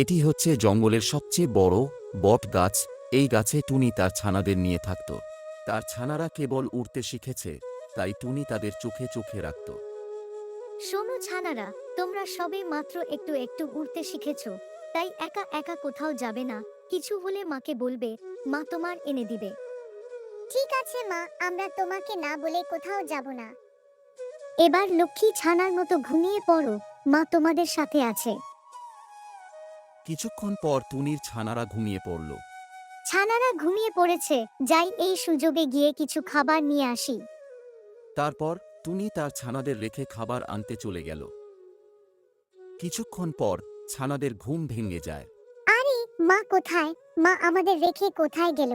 এটি হচ্ছে জঙ্গলের সবচেয়ে বড় বট গাছ। এই গাছে টুনি তার ছানাদের নিয়ে থাকত। তার ছানারা কেবল উড়তে শিখেছে, তাই টুনি তাদের চোখে চোখে রাখত। শোনো ছানারা, তোমরা সবে মাত্র একটু একটু উড়তে শিখেছো, তাই একা একা কোথাও যাবে না। কিছু হলে মাকে বলবে, মা তোমার এনে দিবে। ঠিক আছে মা, আমরা তোমাকে না বলে কোথাও যাব না। এবার লক্ষ্মী ছানার মতো ঘুমিয়ে পড়ো, মা তোমাদের সাথে আছে। কিছুক্ষণ পর টুনির ছানারা ঘুমিয়ে পড়ল। ছানারা ঘুমিয়ে পড়েছে, যাই এই সুযোগে গিয়ে কিছু খাবার নিয়ে আসি। তারপর টুনি তার ছানাদের রেখে খাবার আনতে চলে গেল। কিছুক্ষণ পর ছানাদের ঘুম ভেঙে যায়। আরে মা কোথায়? মা আমাদের রেখে কোথায় গেল?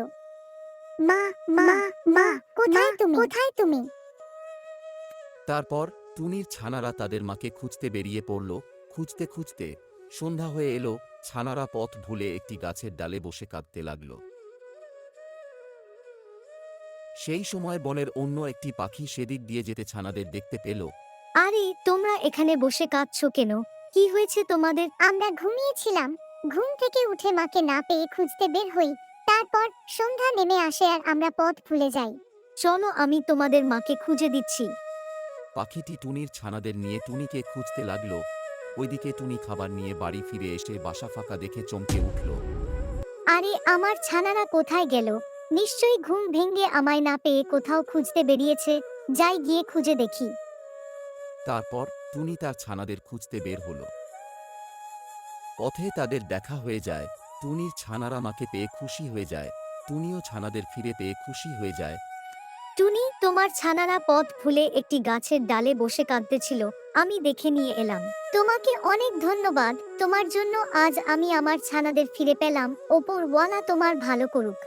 মা মা মা কোথায় তুমি? কোথায় তুমি? তারপর টুনির ছানারা তাদের মাকে খুঁজতে বেরিয়ে পড়ল। খুঁজতে খুঁজতে সন্ধ্যা হয়ে এলো। ছানারা পথ ভুলে একটি গাছের ডালে বসে কাঁদতে লাগল। সেই সময় বনের অন্য একটি পাখি সেদিক দিয়ে যেতে ছানাদের দেখতে পেল। আরে তোমরা এখানে বসে কাঁদছো কেন? কি হয়েছে তোমাদের? আমরা ঘুমিয়েছিলাম। ঘুম থেকে উঠে মাকে না পেয়ে খুঁজতে বের হই। তারপর সন্ধ্যা নেমে আসে আর আমরা পথ ভুলে যাই। চলো আমি তোমাদের মাকে খুঁজে দিচ্ছি। পাখিটি টুনির ছানাদের নিয়ে টুনিকে খুঁজতে লাগল। ওইদিকে টুনি খাবার নিয়ে বাড়ি ফিরে এসে বাসা ফাঁকা দেখে চমকে উঠল। আরে আমার ছানারা কোথায় গেল? নিশ্চয়ই ঘুম ভেঙে আমায় না পেয়ে কোথাও খুঁজতে বেরিয়েছে। যাই গিয়ে খুঁজে দেখি। তারপর টুনি তার ছানাদের খুঁজতে বের হলো। পথে তাদের দেখা হয়ে যায়। টুনির ছানারা মাকে পেয়ে খুশি হয়ে যায়। টুনিও ছানাদের ফিরে পেয়ে খুশি হয়ে যায়। টুনি, তোমার ছানারা পথ ভুলে একটি গাছের ডালে বসে কাঁদতেছিল, আমি দেখে নিয়ে এলাম। তোমাকে অনেক ধন্যবাদ। তোমার জন্য আজ আমি আমার ছানাদের ফিরে পেলাম। ওপরওয়ালা তোমার ভালো করুক।